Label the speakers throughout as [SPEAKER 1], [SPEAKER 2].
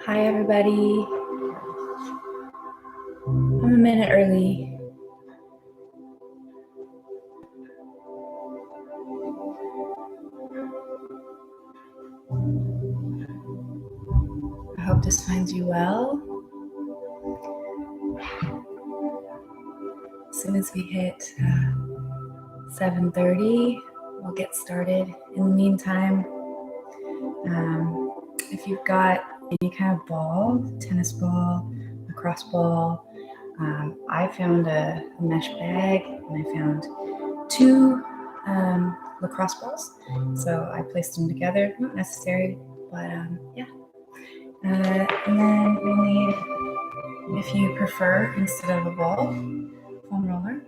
[SPEAKER 1] Hi everybody. I'm a minute early. I hope this finds you well. As soon as we hit 7:30, we'll get started. In the meantime, if you've got any kind of ball, tennis ball, lacrosse ball, I found a mesh bag and I found two lacrosse balls. So I placed them together, not necessary, but yeah. And then we'll need, if you prefer, instead of a ball, foam roller.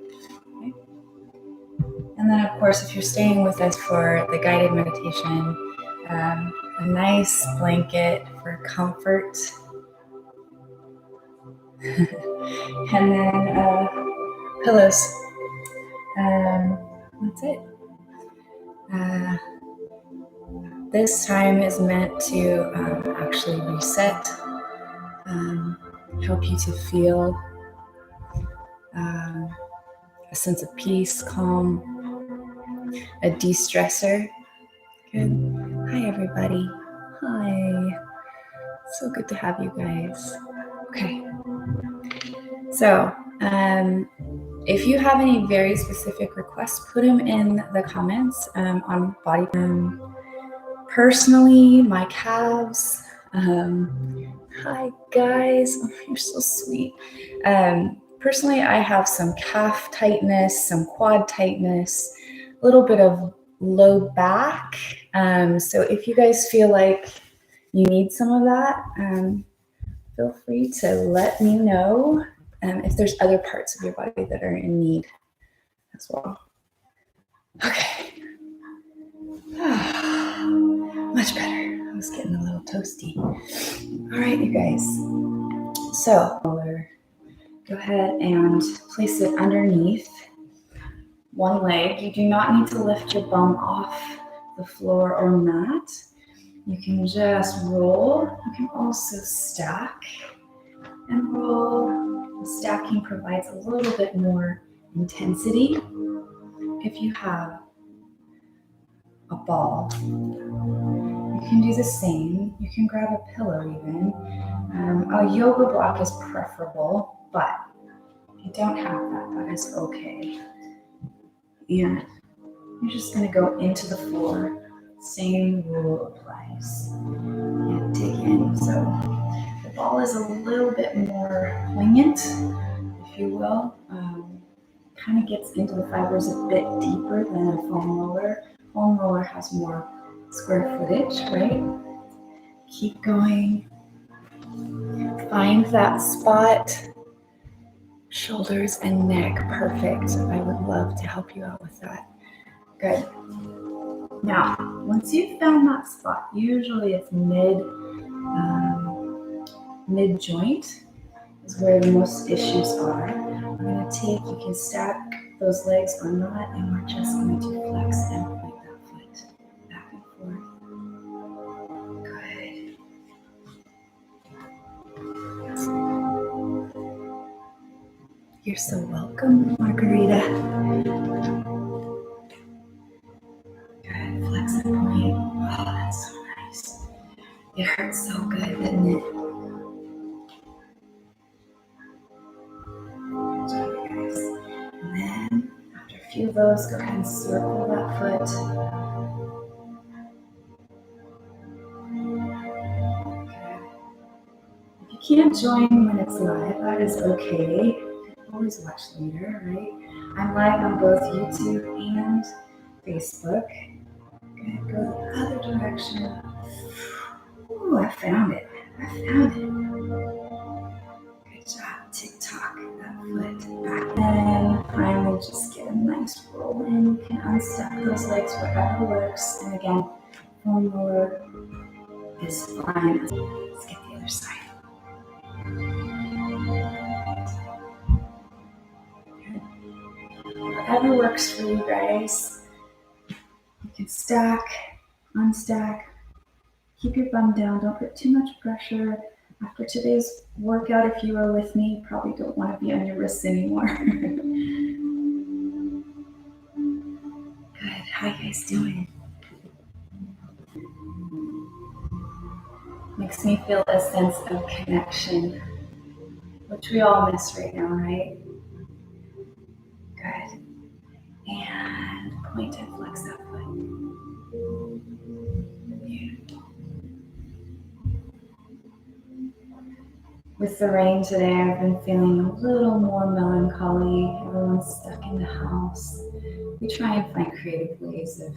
[SPEAKER 1] Okay. And then, of course, if you're staying with us for the guided meditation, a nice blanket for comfort. And then pillows. That's it. This time is meant to actually reset, help you to feel a sense of peace, calm, a de-stressor. Good. Hi, everybody. Hi. So good to have you guys. Okay. So, if you have any very specific requests, put them in the comments on body. Personally, my calves. Hi, guys. Oh, you're so sweet. Personally, I have some calf tightness, some quad tightness, a little bit of low back. So if you guys feel like you need some of that, feel free to let me know if there's other parts of your body that are in need as well. Okay. Much better. I was getting a little toasty. All right, you guys. So go ahead and place it underneath one leg. You do not need to lift your bum off the floor or mat. You can just roll. You can also stack and roll. Stacking provides a little bit more intensity. If you have a ball, you can do the same. You can grab a pillow even. A yoga block is preferable, but if you don't have that, that is okay. And you're just going to go into the floor. Same rule applies. And dig in. So the ball is a little bit more poignant, if you will. Kind of gets into the fibers a bit deeper than a foam roller. Foam roller has more square footage, right? Keep going. Find that spot. Shoulders and neck, perfect. I would love to help you out with that. Good. Now, once you've found that spot, usually it's mid joint is where the most issues are. We're going to take, you can stack those legs or not, and we're just going to flex and point that foot back and forth. Good. You're so welcome, Margarita. Good, flex and point. Oh, that's so nice. It hurts so good, doesn't it? Good job, you guys. And then, after a few of those, go ahead and circle that foot. If you can't join when it's live, that is okay. You can always watch later, right? I'm live on both YouTube and Facebook. Good, go the other direction. Ooh, I found it. Good job, TikTok. That foot back. And finally, just get a nice roll in. You can unstack those legs, whatever works. And again, foam roller is fine. Let's get the other side. Good. Whatever works for you guys. You can stack, unstack. Keep your bum down. Don't put too much pressure After today's workout, if you are with me, you probably don't want to be on your wrists anymore. Good. How you guys doing? Makes me feel a sense of connection, which we all miss right now, right? Good. And point and flex that foot. Beautiful. With the rain today, I've been feeling a little more melancholy. Everyone's stuck in the house. We try and find creative ways of,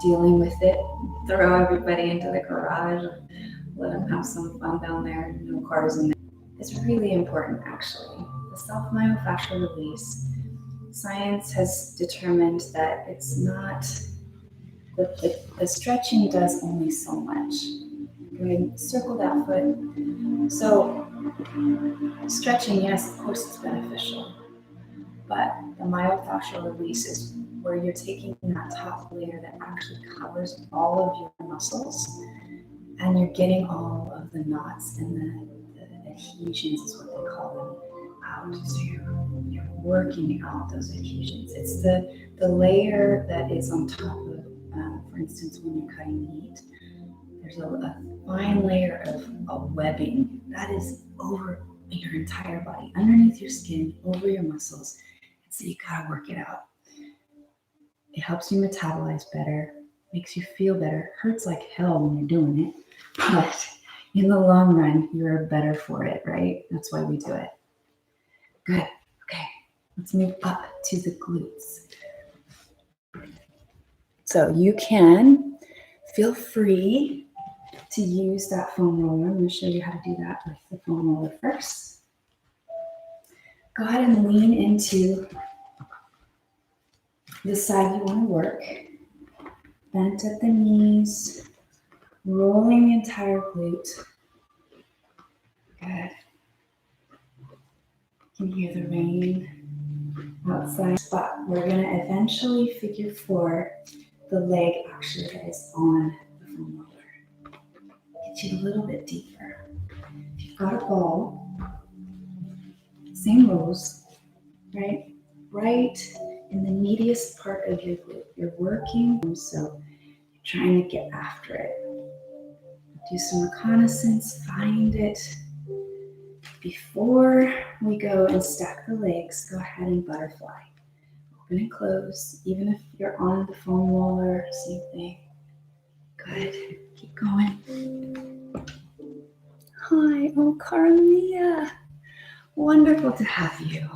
[SPEAKER 1] dealing with it. Throw everybody into the garage, let them have some fun down there. No cars in there. It's really important, actually. The self-myofascial release. Science has determined that it's not, the stretching does only so much. Go ahead and circle that foot. So stretching, yes, of course it's beneficial, but the myofascial release is where you're taking that top layer that actually covers all of your muscles, and you're getting all of the knots and the adhesions is what they call them out. So you're working out those adhesions. It's the layer that is on top of, for instance, when you're cutting meat, there's a fine layer of webbing that is over your entire body, underneath your skin, over your muscles. And so you gotta work it out. It helps you metabolize better, makes you feel better. Hurts like hell when you're doing it, but in the long run, you're better for it, right? That's why we do it. Good. Okay, let's move up to the glutes. So you can feel free to use that foam roller. I'm going to show you how to do that with the foam roller first. Go ahead and lean into the side you want to work. Bent at the knees, rolling the entire glute. Good. You can hear the rain outside. But we're going to eventually figure for the leg actually that is on the foam roller. Get you a little bit deeper. If you've got a ball, same rules, right? Right in the meatiest part of your glute. You're working, so you're trying to get after it. Do some reconnaissance, find it. Before we go and stack the legs, go ahead and butterfly. Open and close, even if you're on the foam roller, same thing. Good, keep going. Hi, oh Carlia, wonderful to have you.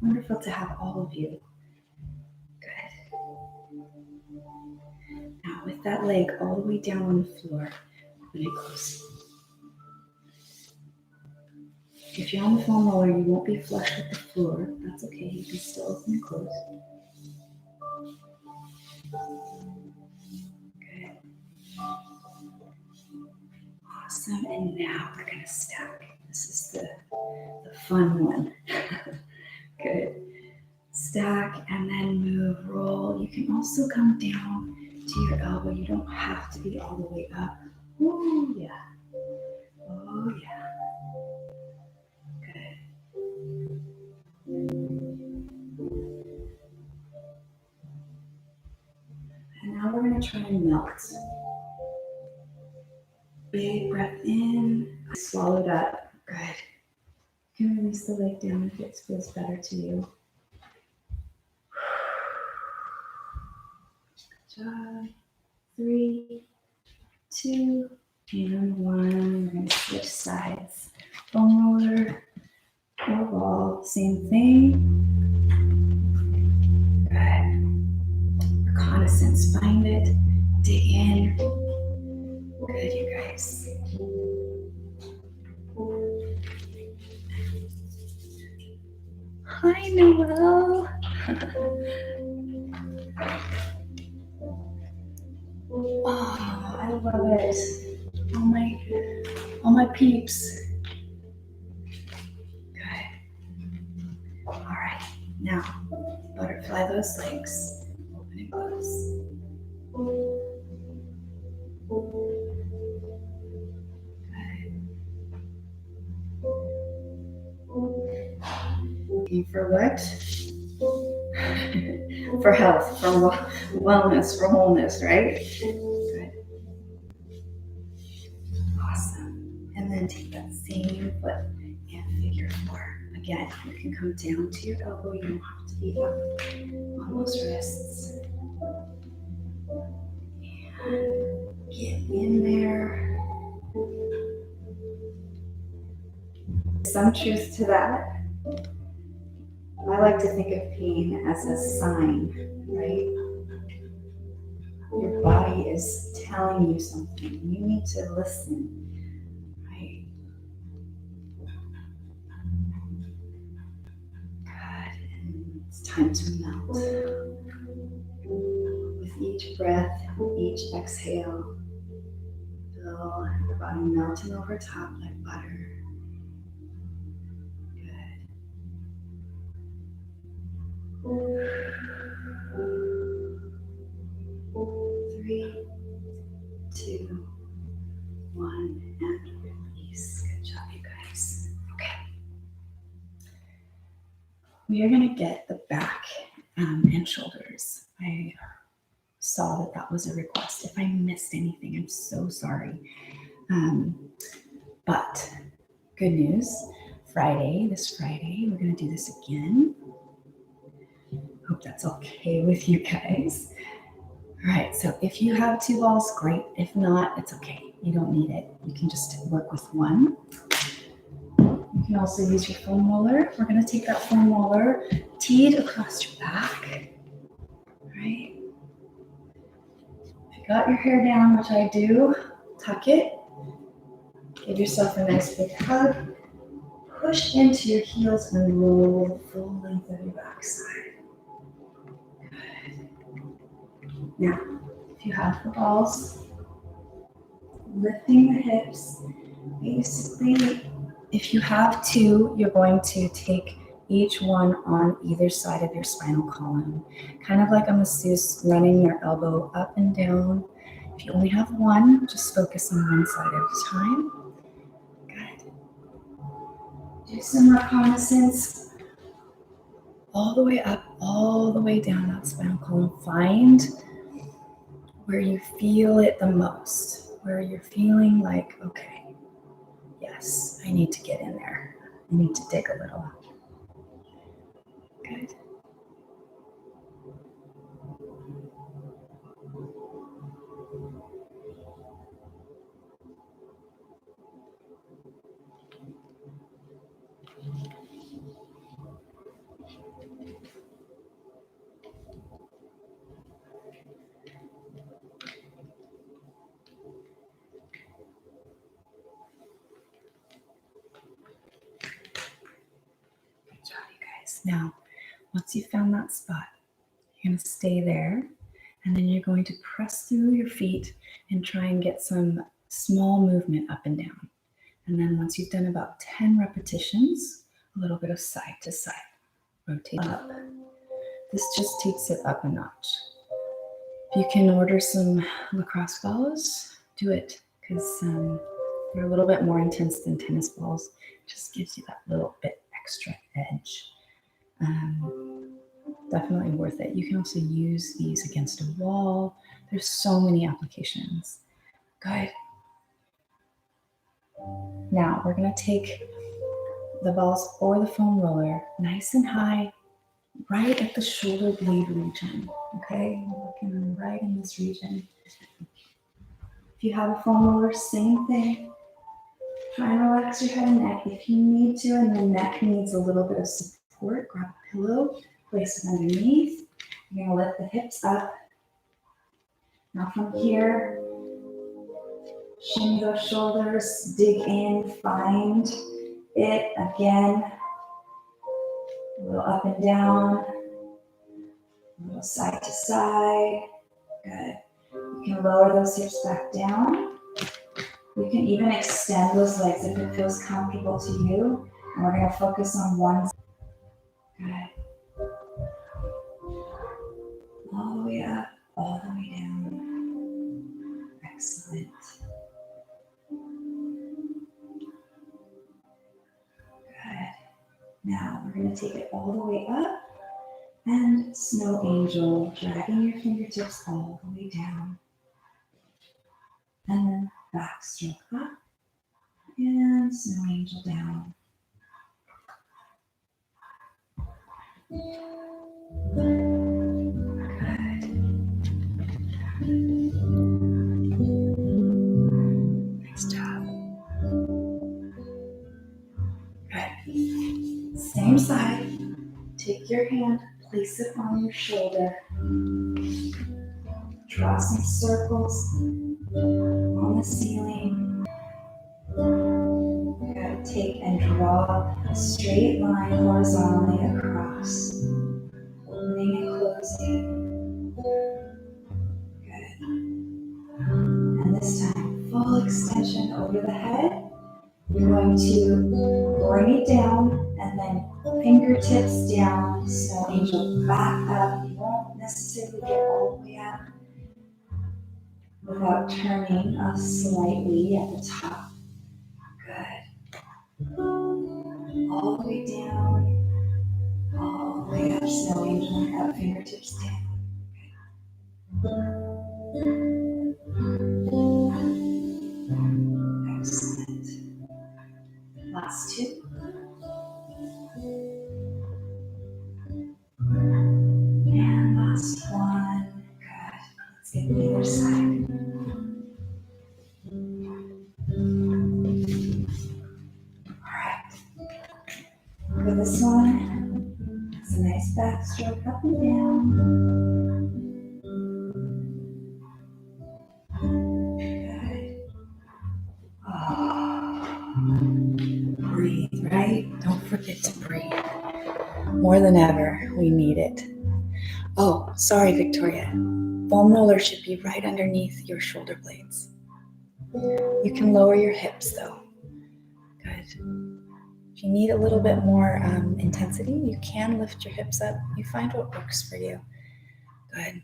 [SPEAKER 1] Wonderful to have all of you. Good. Now with that leg all the way down on the floor, open and close. If you're on the foam roller, you won't be flush with the floor. That's okay, you can still open and close. Good. Awesome, and now we're gonna stack. This is the fun one. Good. Stack and then move, roll. You can also come down to your elbow. You don't have to be all the way up. Oh yeah. Oh yeah. Good. And now we're going to try and melt. Big breath in. Swallow it up. Good. You can release the leg down if it feels better to you. Good job. 3, 2, and 1. We're going to switch sides. Foam roller or ball. Same thing. Good. Reconnaissance. Find it. Dig in. Good, you guys. Hi, Noel. Oh, I love it. All my peeps. Good. All right, now butterfly those legs. Open and close. Looking for what? For health, for wellness, for wholeness, right? Good. Awesome. And then take that same foot and figure 4. Again, you can come down to your elbow. You don't have to be up on those wrists. And get in there. Some truth to that. I like to think of pain as a sign, right? Your body is telling you something. You need to listen, right? Good. And it's time to melt. With each breath, each exhale, feel the body melting over top like butter. Good. 3, 2, 1, and release. Good job, you guys. Okay. We are going to get the back and shoulders. I saw that was a request. If I missed anything, I'm so sorry. But good news, this Friday, we're going to do this again. Hope that's okay with you guys. All right, so if you have 2 balls, great. If not, it's okay. You don't need it. You can just work with 1. You can also use your foam roller. We're going to take that foam roller teed across your back. All right. If you got your hair down, which I do, tuck it. Give yourself a nice big hug. Push into your heels and roll the full length of your backside. Good. Now, if you have the balls, lifting the hips. Basically, if you have 2, you're going to take each one on either side of your spinal column, kind of like a masseuse running your elbow up and down. If you only have 1, just focus on one side at a time. Good. Do some reconnaissance all the way up, all the way down that spinal column. Find where you feel it the most, where you're feeling like, okay, yes, I need to get in there. I need to dig a little. Good. Good job, you guys. Now, once you've found that spot, you're going to stay there, and then you're going to press through your feet and try and get some small movement up and down. And then once you've done about 10 repetitions, a little bit of side to side. Rotate up. This just takes it up a notch. If you can order some lacrosse balls, do it, because they're a little bit more intense than tennis balls. It just gives you that little bit extra edge. Definitely worth it. You can also use these against a wall. There's so many applications. Good. Now we're going to take the balls or the foam roller nice and high, right at the shoulder blade region. Okay, looking right in this region. If you have a foam roller, same thing. Try and relax your head and neck if you need to, and the neck needs a little bit of support. Grab a pillow, place it underneath. You're going to lift the hips up. Now from here, shimmy those shoulders, dig in, find it again. A little up and down, a little side to side. Good. You can lower those hips back down. You can even extend those legs if it feels comfortable to you. And we're going to focus on one side. Good. All the way up, all the way down. Excellent. going to take it all the way up. And snow angel, dragging your fingertips all the way down. And then backstroke up. And snow angel down. Nice job. Good. Same side. Take your hand, place it on your shoulder. Draw some circles on the ceiling. Good. Take and draw a straight line horizontally across. Opening and closing. Good. And this time, full extension over the head. You're going to bring it down and then fingertips down, snow angel back up. You won't necessarily get all the way up without turning us slightly at the top. Good. All the way down, all the way up, snow angel up, fingertips down. Excellent. Last two. And last one. Good. Let's get the other side. Alright. For this one, it's a nice backstroke up and down. Good. Breathe, right? Don't forget to breathe. More than ever, we need it. Oh, sorry, Victoria. Foam roller should be right underneath your shoulder blades. You can lower your hips though. Good. If you need a little bit more intensity, you can lift your hips up. You find what works for you. Good.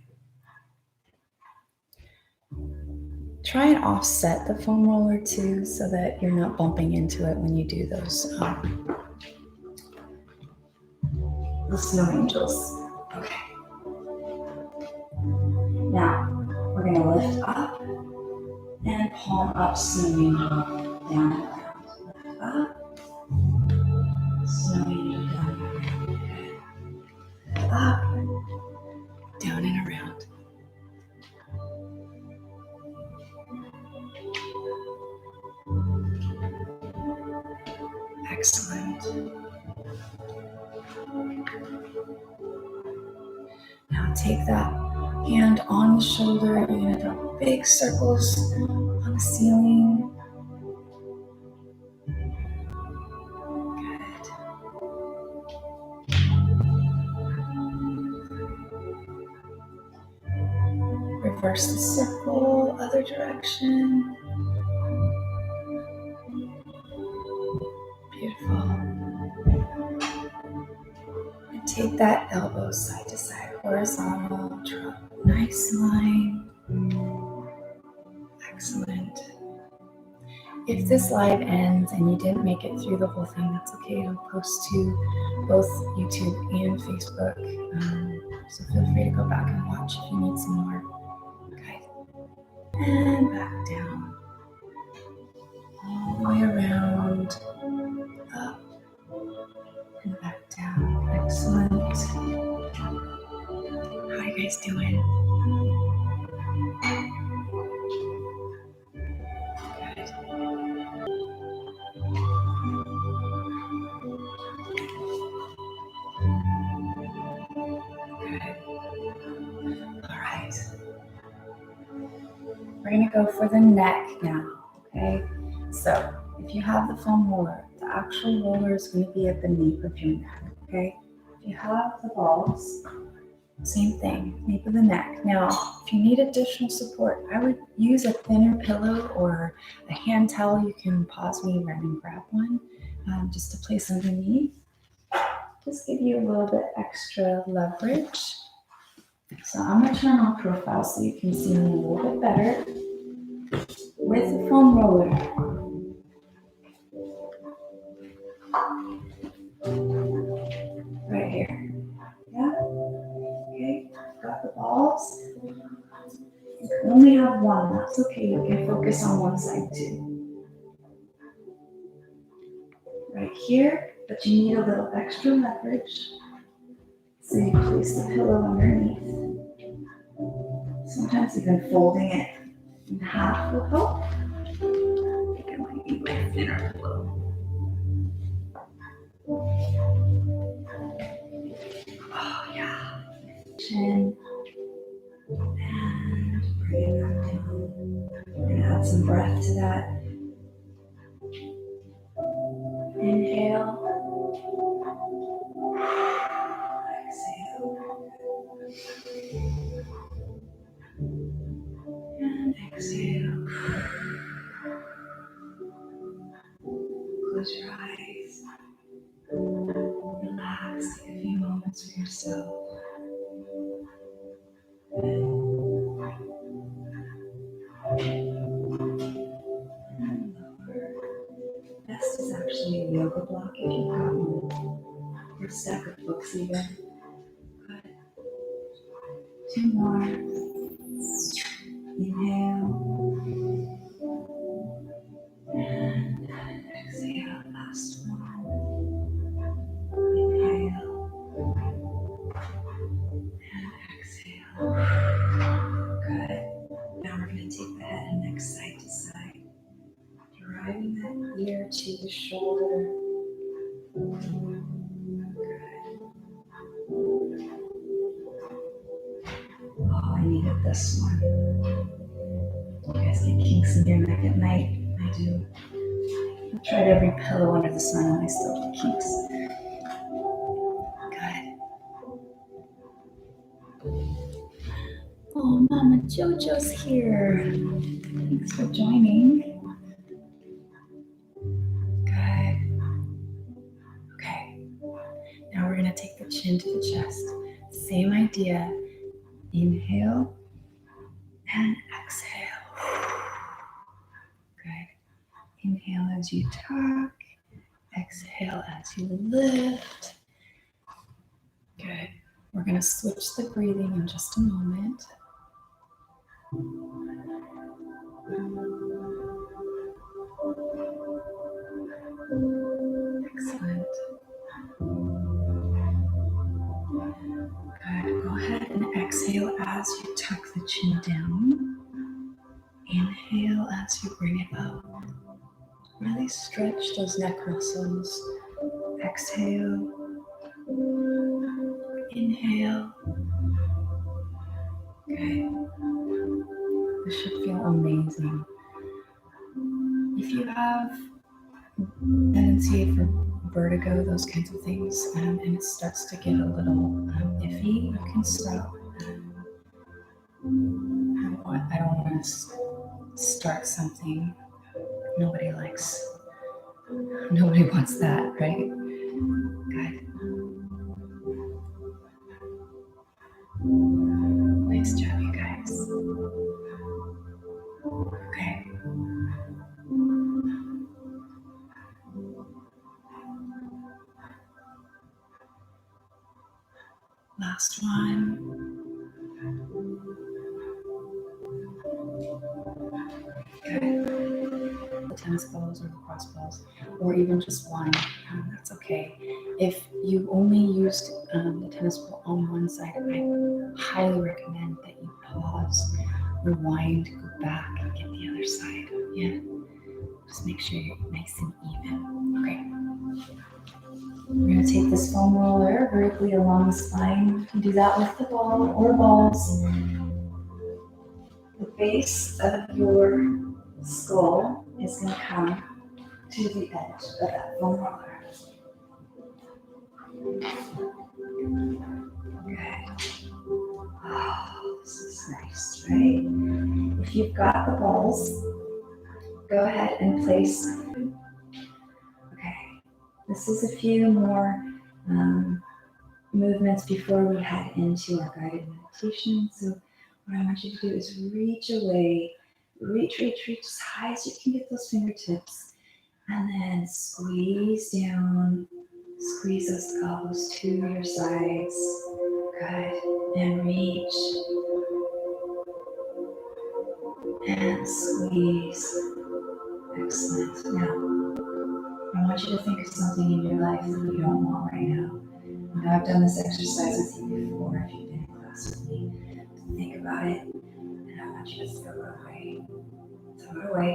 [SPEAKER 1] Try and offset the foam roller too so that you're not bumping into it when you do those the snow angels. Okay. Now, we're going to lift up and palm up, snow angel, down and around. Lift up, snow angel, down and around. Up, down and around. Excellent. Now take that hand on the shoulder. You're going to draw big circles on the ceiling. Good. Reverse the circle, other direction. Beautiful. And take that elbow side to side, horizontal, draw a nice line. Excellent. If this live ends and you didn't make it through the whole thing, that's okay. It'll post to both YouTube and Facebook. So feel free to go back and watch if you need some more. Okay. And back down. All the way around, up, and back down. Excellent. How are you guys doing? Good. All right. We're going to go for the neck now, okay? So if you have the foam roller, the actual roller is going to be at the nape of your neck, okay? If you have the balls, same thing, nape of the neck. Now, if you need additional support, I would use a thinner pillow or a hand towel. You can pause me, run and grab one just to place underneath. Just give you a little bit extra leverage. So I'm going to turn on profile so you can see me a little bit better with the foam roller. here. Yeah? Okay, got the balls. You can only have one, that's okay. You can focus on one side too. Right here, but you need a little extra leverage. So you place the pillow underneath. Sometimes even folding it in half will help. I think it might be my thinner pillow. Oh yeah. Chin. And bring it back down. We're gonna add some breath to that. Inhale. Exhale. And exhale. Close your eyes. Relax. Take a few moments for yourself. And lower. Best is actually a yoga block if you've got one. Or a stack of books even. Good. 2 more. Inhale. And exhale. Last one. Inhale. And exhale. Good. Now we're going to take the head and neck side to side. Driving that ear to the shoulder. Good. Oh, I needed this one. You guys get kinks in your neck at night? I do. I've tried every pillow under the sun and I still get kinks. Good. Oh, Mama Jojo's here. Thanks for joining. Good. Okay. Now we're going to take the chin to the chest. Same idea. Inhale and exhale. Good. Inhale as you tuck. Exhale as you lift. Good. We're going to switch the breathing in just a moment. Excellent. Good. Go ahead and exhale as you tuck the chin down. Inhale as you bring it up. Really stretch those neck muscles. Exhale. Inhale. Good. This should feel amazing. If you have tendency for vertigo, those kinds of things, and it starts to get a little iffy, you can stop. I don't want to start something nobody likes. Nobody wants that, right? Good. Nice job, you guys. Okay. Last one. Good. The tennis balls or the cross balls, or even just one, that's okay. If you only used the tennis ball on one side, I would highly recommend that you pause, rewind, go back, and get the other side. Yeah, just make sure you're nice and even. Okay. We're going to take this foam roller vertically along the spine. You can do that with the ball or balls. The base of your skull is going to come to the edge of that foam roller. Okay. Oh, this is nice, right? If you've got the balls, go ahead and place. Okay. This is a few more movements before we head into our guided meditation. So what I want you to do is reach away, reach as high as you can get those fingertips, and then squeeze down Squeeze those elbows to your sides. Good. And reach. And squeeze. Excellent. Now, I want you to think of something in your life that you don't want right now. Now, I've done this exercise with you before if you've been in class with me. Think about it, and I want you to throw it away. Throw it away.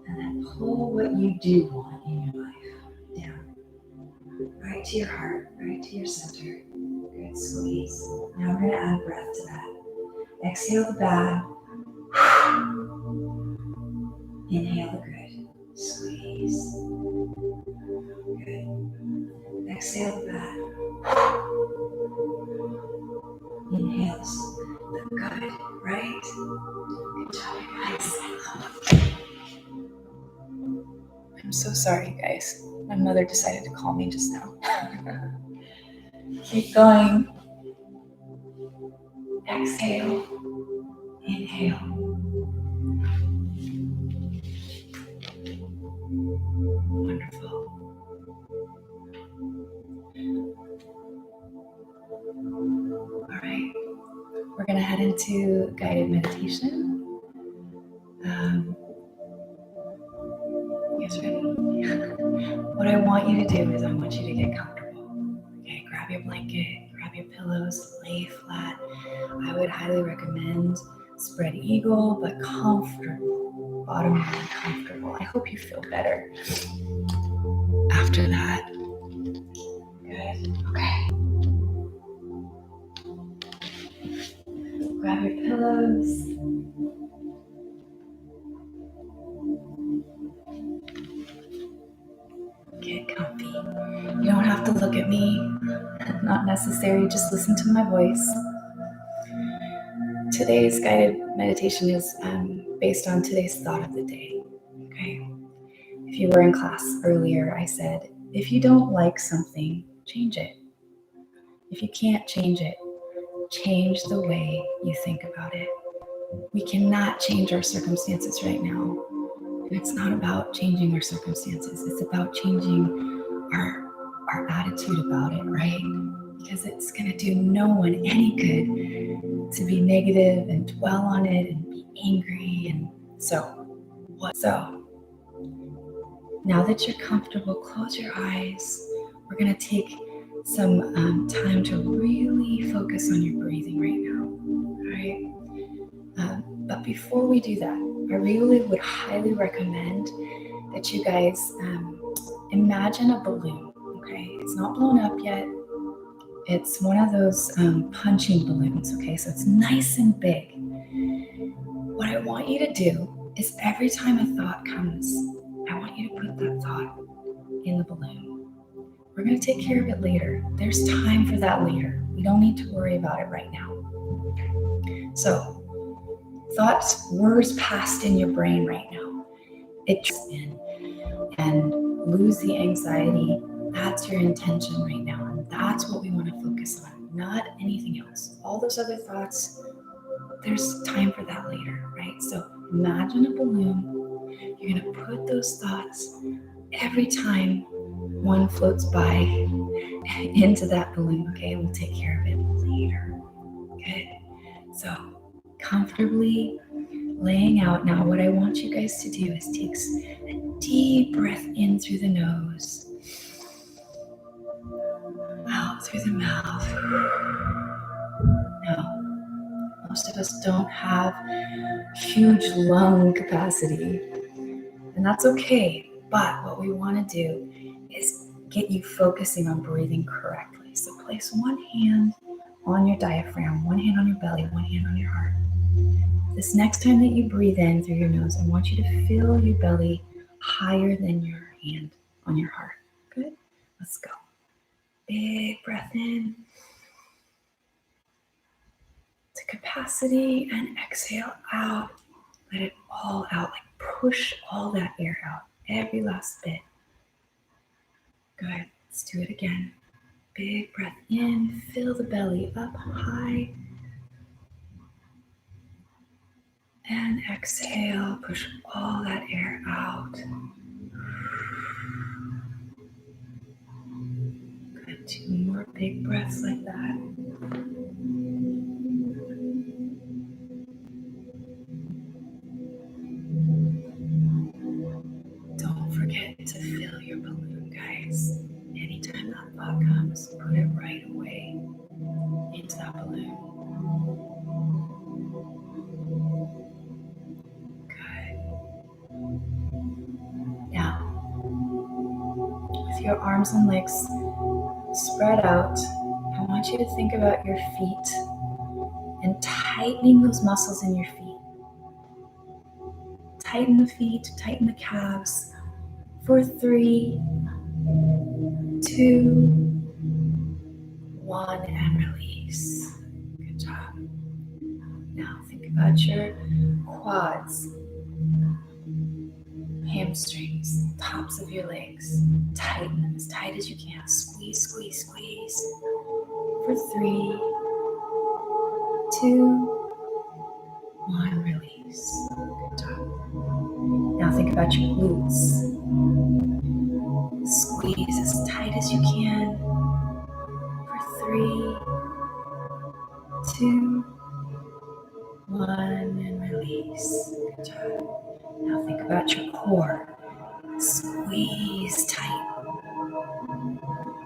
[SPEAKER 1] And then pull what you do want in your life down. Right to your heart, right to your center. Good, squeeze. Now we're going to add breath to that. Exhale the bad. Inhale the good. Squeeze. Good. Exhale the bad. Inhale the good, right? Good job, guys. I'm so sorry, you guys. My mother decided to call me just now. Keep going. Exhale. Inhale. Wonderful. All right. We're going to head into guided meditation. You guys ready? What I want you to do is I want you to get comfortable. Okay, grab your blanket, grab your pillows, lay flat. I would highly recommend spread eagle, but comfortable. Bottom line, comfortable. I hope you feel better after that. Good. Okay. Grab your pillows. Get comfy. You don't have to look at me. Not necessary. Just listen to my voice. Today's guided meditation is based on today's thought of the day. Okay. If you were in class earlier, I said, if you don't like something, change it. If you can't change it, change the way you think about it. We cannot change our circumstances right now. And it's not about changing our circumstances. It's about changing our attitude about it, right? Because it's going to do no one any good to be negative and dwell on it and be angry. And so now that you're comfortable, close your eyes. We're going to take some time to really focus on your breathing right now, all right? But before we do that, I really would highly recommend that you guys imagine a balloon, okay? It's not blown up yet. It's one of those punching balloons, okay? So it's nice and big. What I want you to do is every time a thought comes, I want you to put that thought in the balloon. We're going to take care of it later. There's time for that later. We don't need to worry about it right now. So, thoughts, words passed in your brain right now. It just in and lose the anxiety. That's your intention right now. And that's what we want to focus on, not anything else. All those other thoughts, there's time for that later, right? So imagine a balloon. You're going to put those thoughts every time one floats by into that balloon, okay? We'll take care of it later. Good. So comfortably laying out. Now what I want you guys to do is take a deep breath in through the nose, out through the mouth. Now, most of us don't have huge lung capacity, and that's okay. But what we want to do is get you focusing on breathing correctly. So place one hand on your diaphragm, one hand on your belly, one hand on your heart. This next time that you breathe in through your nose, I want you to fill your belly higher than your hand on your heart. Good? Let's go. Big breath in to capacity and exhale out. Let it all out, like push all that air out, every last bit. Good. Let's do it again. Big breath in, fill the belly up high. And exhale, push all that air out. 2 more big breaths like that. Don't forget to fill your balloon, guys. Anytime that thought comes, put it right away into that balloon. Good. Now, with your arms and legs spread out, I want you to think about your feet and tightening those muscles in your feet. Tighten the feet, tighten the calves for 3, 2, 1, and release. Good job. Now think about your quads, hamstrings, tops of your legs. Tighten them as tight as you can. Squeeze, squeeze, squeeze. For 3, 2, 1, release. Good job. Now think about your glutes. Squeeze as tight as you can. For 3, 2, 1, and release. Good job. Now think about your core. Squeeze tight.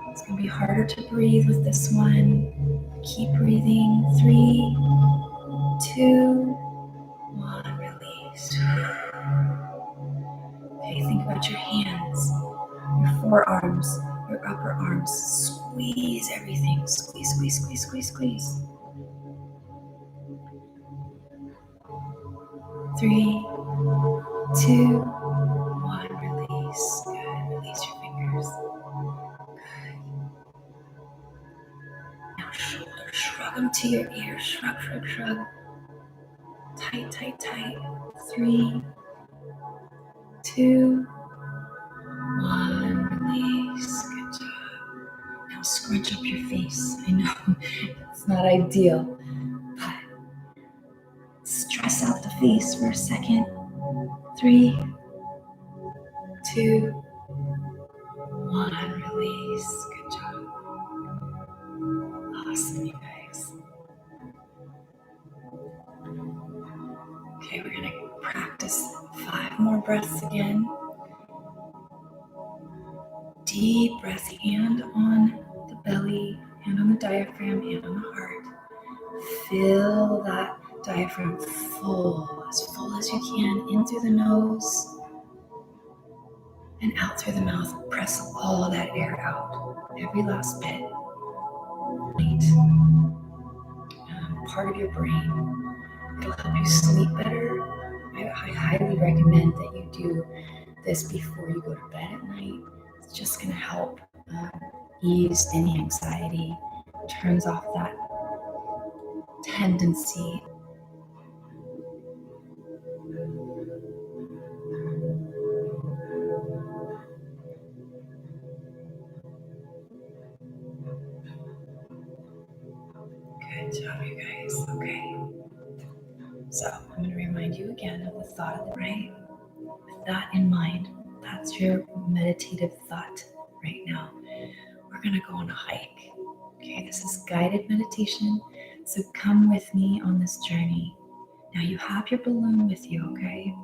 [SPEAKER 1] It's going to be harder to breathe with this one. Keep breathing. 3, 2, 1, release. Okay, think about your hands, your forearms, your upper arms. Squeeze everything. Squeeze, squeeze, squeeze, squeeze, squeeze. 3, 2, 1, release. Good. Release your fingers. Now shoulders, shrug them to your ears. Shrug, shrug, shrug. Tight, tight, tight. 3, 2, 1, release. Good job. Now scrunch up your face. I know it's not ideal, but stress out the face for a second. 3, 2, 1, release. Good job. Awesome, you guys. Okay, we're going to practice 5 more breaths again. Deep breath, hand on the belly, hand on the diaphragm, hand on the heart. Fill that diaphragm full as you can, in through the nose and out through the mouth. Press all that air out, every last bit. Part of your brain. It'll help you sleep better. I highly recommend that you do this before you go to bed at night. It's just going to help ease any anxiety, turns off that tendency. Good job, you guys. Okay. So I'm going to remind you again of the thought of the night. With that in mind, that's your meditative thought right now. We're going to go on a hike. Okay, this is guided meditation. So come with me on this journey. Now you have your balloon with you, okay?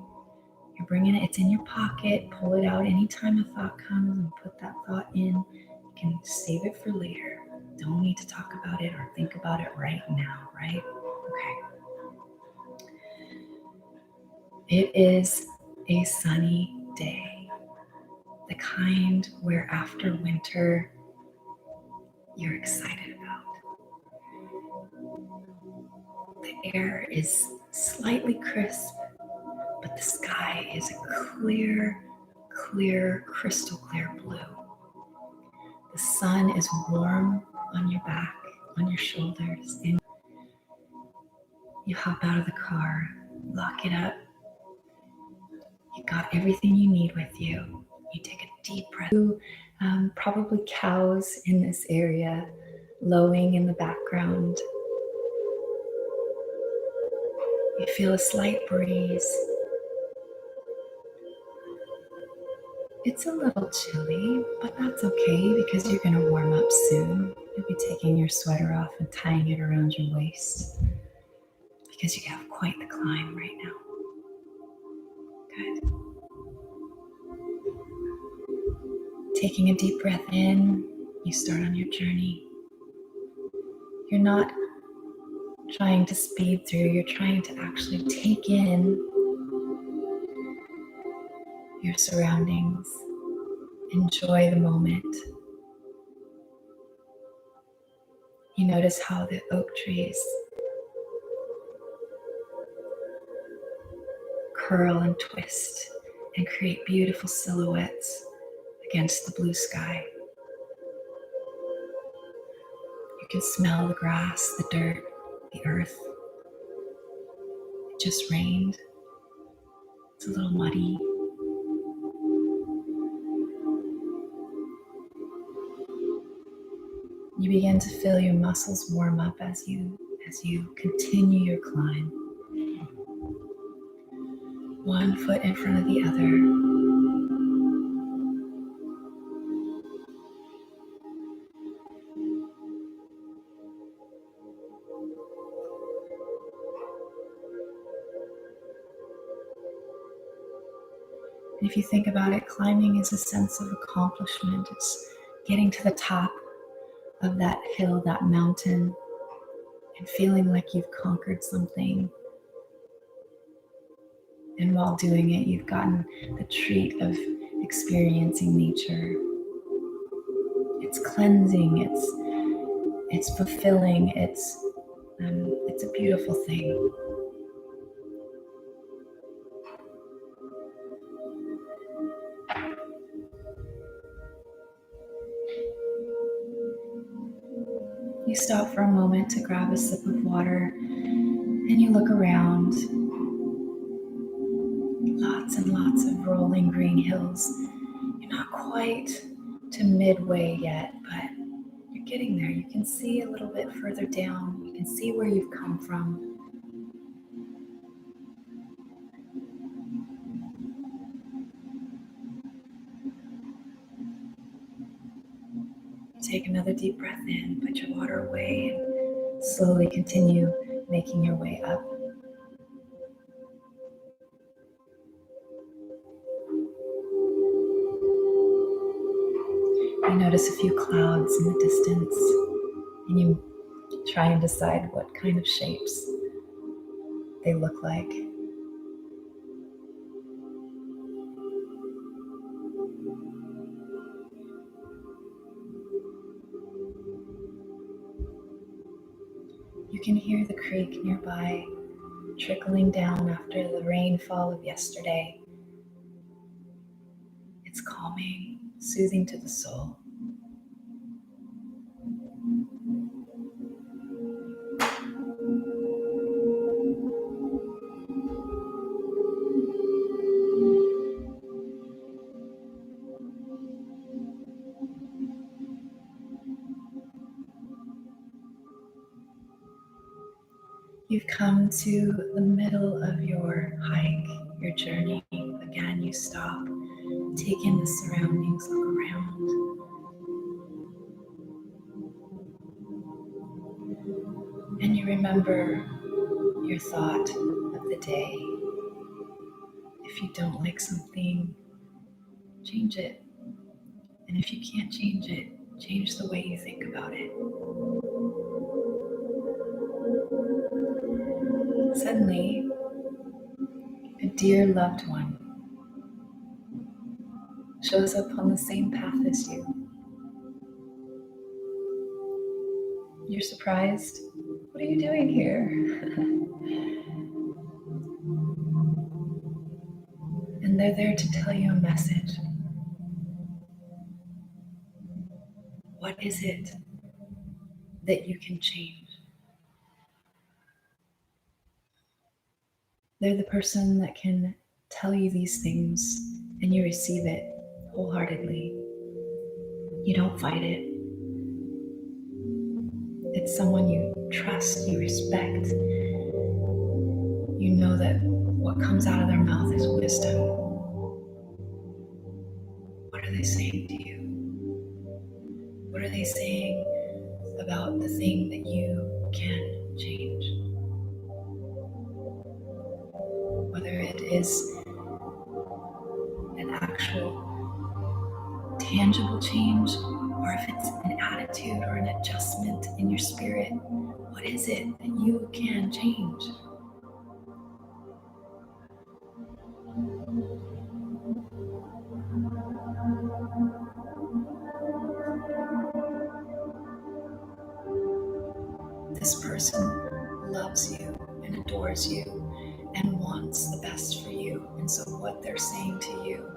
[SPEAKER 1] You're bringing it, it's in your pocket. Pull it out anytime a thought comes and put that thought in. You can save it for later. Don't need to talk about it or think about it right now, right? Okay. It is a sunny day. The kind where after winter, you're excited about. The air is slightly crisp, but the sky is a clear, crystal clear blue. The sun is warm on your back, on your shoulders, and you hop out of the car, lock it up. You got everything you need with you. You take a deep breath. Probably cows in this area, lowing in the background. You feel a slight breeze. It's a little chilly, but that's okay because you're going to warm up soon. You'll be taking your sweater off and tying it around your waist because you have quite the climb right now. Good. Taking a deep breath in, you start on your journey. You're not trying to speed through, you're trying to actually take in your surroundings. Enjoy the moment. You notice how the oak trees curl and twist and create beautiful silhouettes against the blue sky. You can smell the grass, the dirt, the earth. It just rained. It's a little muddy. You begin to feel your muscles warm up as you continue your climb. One foot in front of the other. And if you think about it, climbing is a sense of accomplishment. It's getting to the top of that hill, that mountain, and feeling like you've conquered something. And while doing it, you've gotten the treat of experiencing nature. It's cleansing, it's fulfilling, it's a beautiful thing. You stop for a moment to grab a sip of water and you look around. Lots and lots of rolling green hills. You're not quite to midway yet, but you're getting there. You can see a little bit further down. You can see where you've come from. Take another deep breath in, put your water away, and slowly continue making your way up. You notice a few clouds in the distance, and you try and decide what kind of shapes they look like. You can hear the creek nearby trickling down after the rainfall of yesterday. It's calming, soothing to the soul. You've come to the middle of your hike, your journey. Again, you stop, take in the surroundings, look around. And you remember your thought of the day. If you don't like something, change it. And if you can't change it, change the way you think about it. Suddenly, a dear loved one shows up on the same path as you. You're surprised. What are you doing here? And they're there to tell you a message. What is it that you can change? They're the person that can tell you these things and you receive it wholeheartedly. You don't fight it. It's someone you trust, you respect. You know that what comes out of their mouth is wisdom. they saying to you? What are they saying about the thing that you can change? Whether it is an actual tangible change, or if it's an attitude or an adjustment in your spirit, what is it that you can change? This person loves you and adores you and wants the best for you, and so what they're saying to you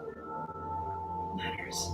[SPEAKER 1] matters.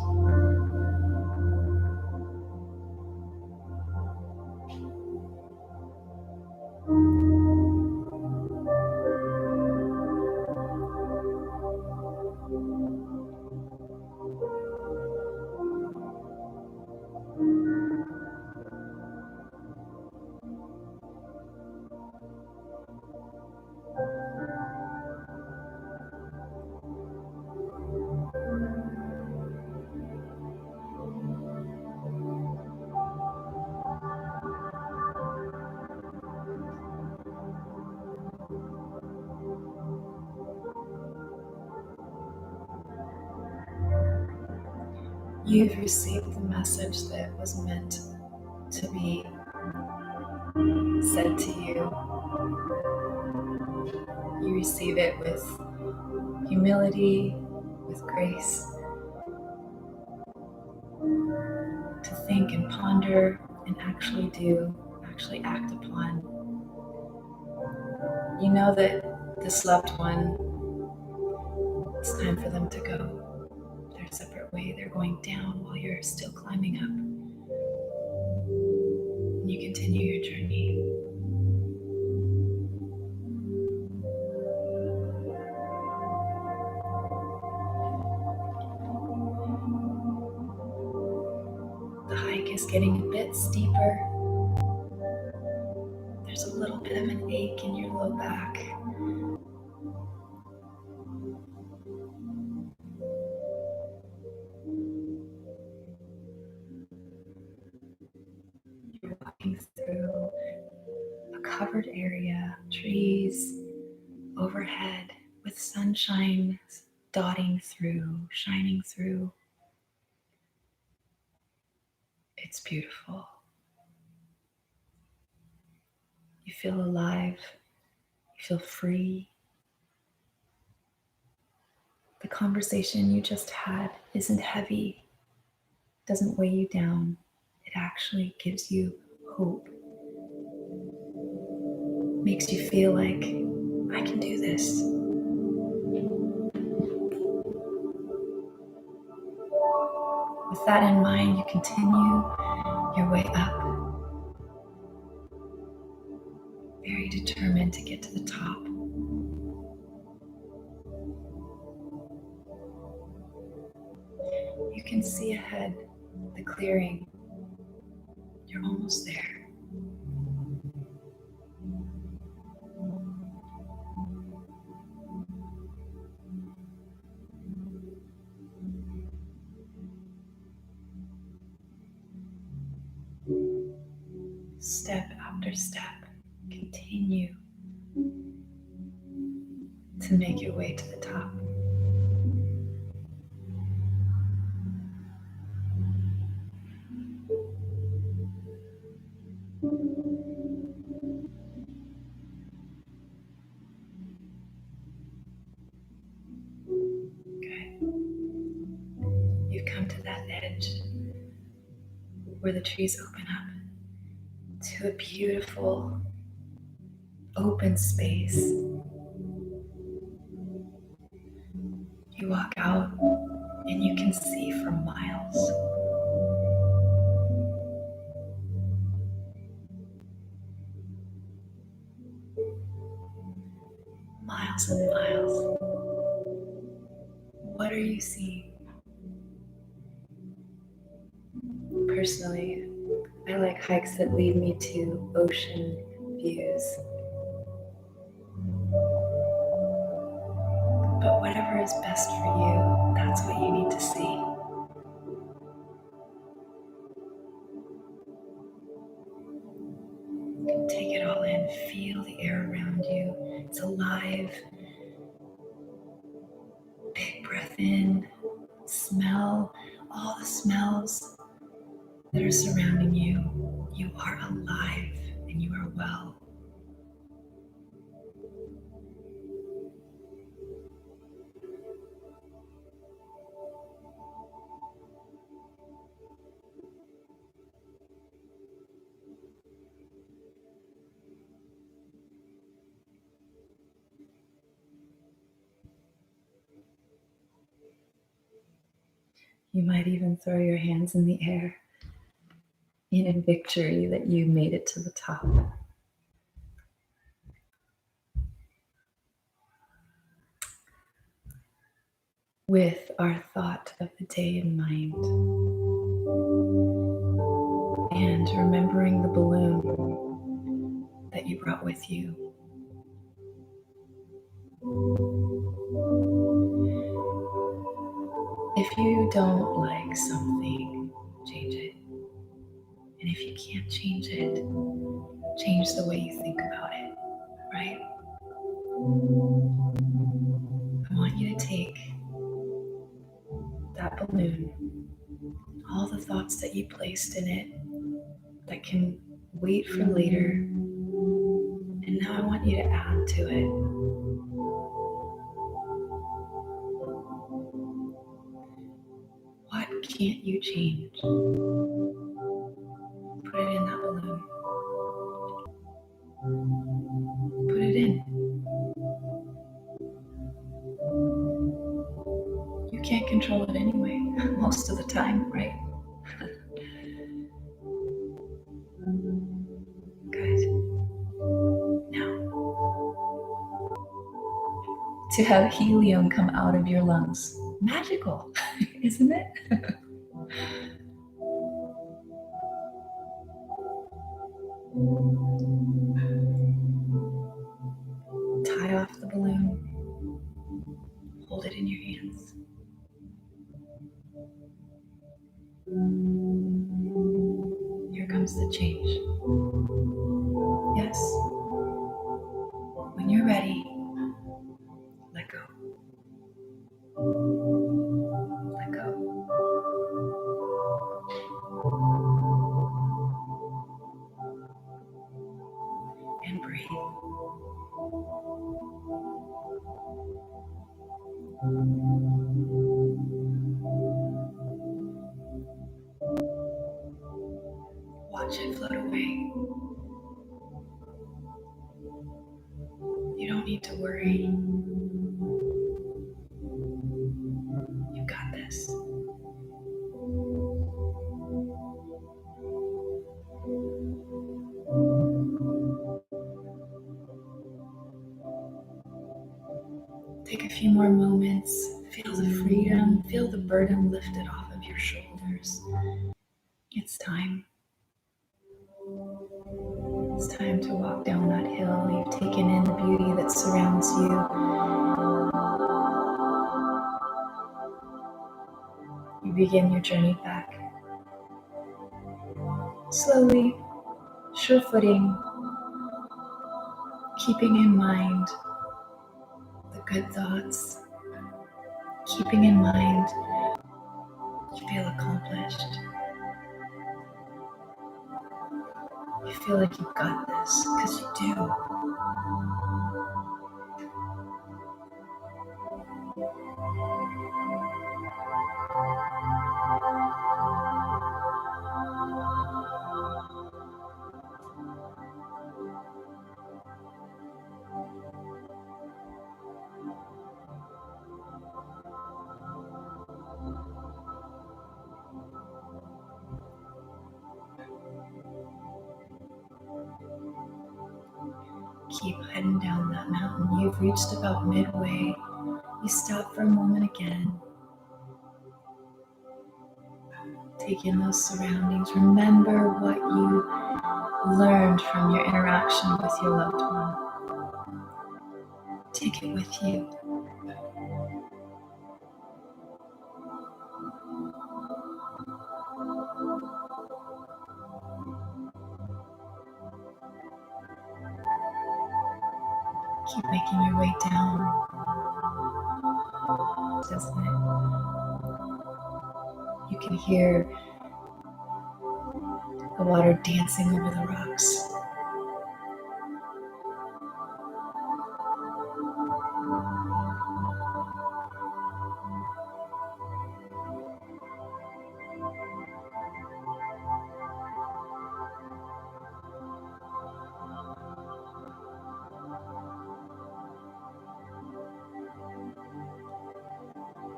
[SPEAKER 1] You've received the message that was meant to be said to you. You receive it with humility, with grace, to think and ponder and actually act upon. You know that this loved one, it's time for them to go their separate way. They're going down while you're still climbing up. And you continue your journey. The hike is getting a bit steeper. There's a little bit of an ache in your low back. You're walking through a covered area, trees overhead with sunshine dotting through, shining through. It's beautiful. You feel alive. You feel free. The conversation you just had isn't heavy, doesn't weigh you down. It actually gives you hope. Makes you feel like, I can do this. With that in mind, you continue your way up, very determined to get to the top. You can see ahead the clearing. You're almost there. Step after step, continue to make your way to the top. Good. You've come to that edge where the trees open up to a beautiful open space. You walk out and you can see for miles. Miles and miles. What are you seeing? Personally, I like hikes that lead me to ocean views. But whatever is best for you, that's what you need to see. Take it all in. Feel the air around you. It's alive. Big breath in. Smell all the smells that are surrounding you. You are alive and you are well. You might even throw your hands in the air in victory that you made it to the top. With our thought of the day in mind and remembering the balloon that you brought with you. If you don't like something, change it. And if you can't change it, change the way you think about it, right? I want you to take that balloon, all the thoughts that you placed in it that can wait for later, and now I want you to add to it. What can't you change? Put it in that balloon. Put it in. You can't control it anyway, most of the time, right? Good. Now, to have helium come out of your lungs, magical, isn't it? Tie off the balloon. Hold it in your hands. Here comes the change. Yes. When you're ready, let go. Let go. And breathe. Watch it float away. You don't need to worry. You got this. Take a few more moments. Feel the freedom. Feel the burden lifted off of your shoulders. It's time. It's time to walk down that hill. You've taken in the beauty that surrounds you. You begin your journey back. Slowly, sure footing, keeping in mind the good thoughts, keeping in mind you feel accomplished. You feel like you've got this, because you do. Keep heading down that mountain. You've reached about midway. You stop for a moment again. Take in those surroundings. Remember what you learned from your interaction with your loved one. Take it with you. Keep making your way down, doesn't it? You can hear the water dancing over the rocks.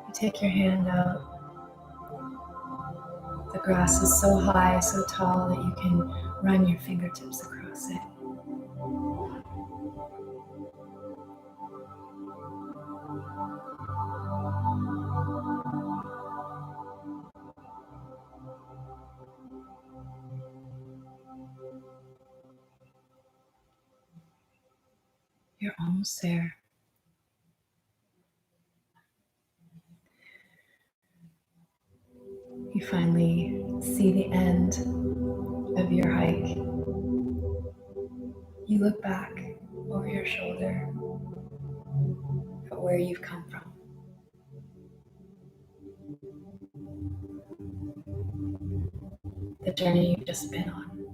[SPEAKER 1] You take your hand out. The grass is so high, so tall that you can run your fingertips across it. You're almost there. You finally see the end of your hike. You look back over your shoulder at where you've come from. The journey you've just been on.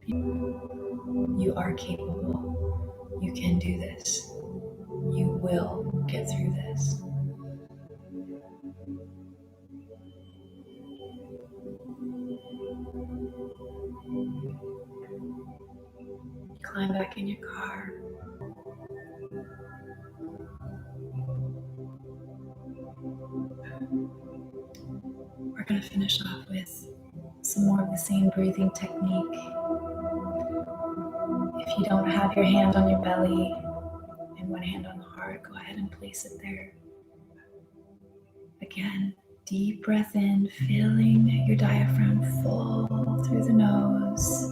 [SPEAKER 1] You are capable. You can do this. You will get through this. Climb back in your car. We're going to finish off with some more of the same breathing technique. If you don't have your hand on your belly and one hand on the heart, go ahead and place it there. Again, deep breath in, filling your diaphragm full through the nose.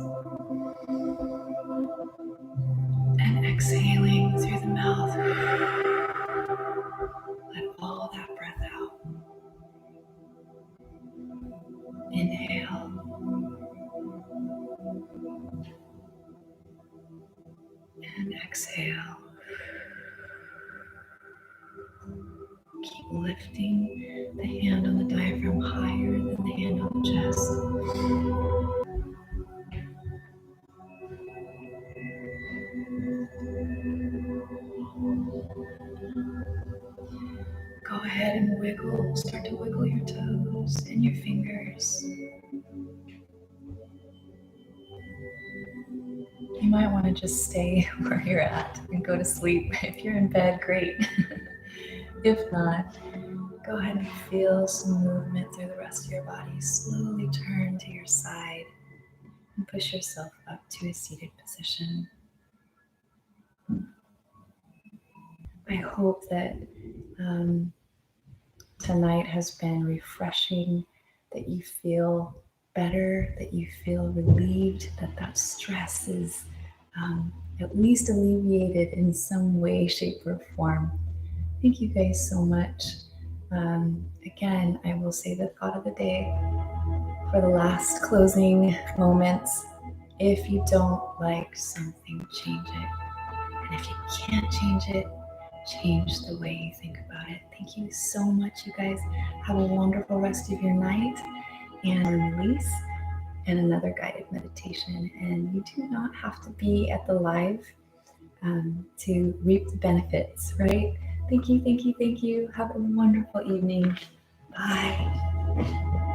[SPEAKER 1] And exhaling through the mouth. Let all that breath out. Inhale. And exhale. Keep lifting the hand on the diaphragm higher than the hand on the chest. Go ahead and wiggle. Start to wiggle your toes and your fingers. You might want to just stay where you're at and go to sleep. If you're in bed, great. If not, go ahead and feel some movement through the rest of your body. Slowly turn to your side and push yourself up to a seated position. I hope that tonight has been refreshing, that you feel better, that you feel relieved, that stress is at least alleviated in some way, shape, or form. Thank you guys so much. Again, I will say the thought of the day for the last closing moments. If you don't like something, change it. And if you can't change it, change the way you think about it. Thank you so much, you guys. Have a wonderful rest of your night and release and another guided meditation. And you do not have to be at the live to reap the benefits, right? Thank you, thank you, thank you. Have a wonderful evening. Bye.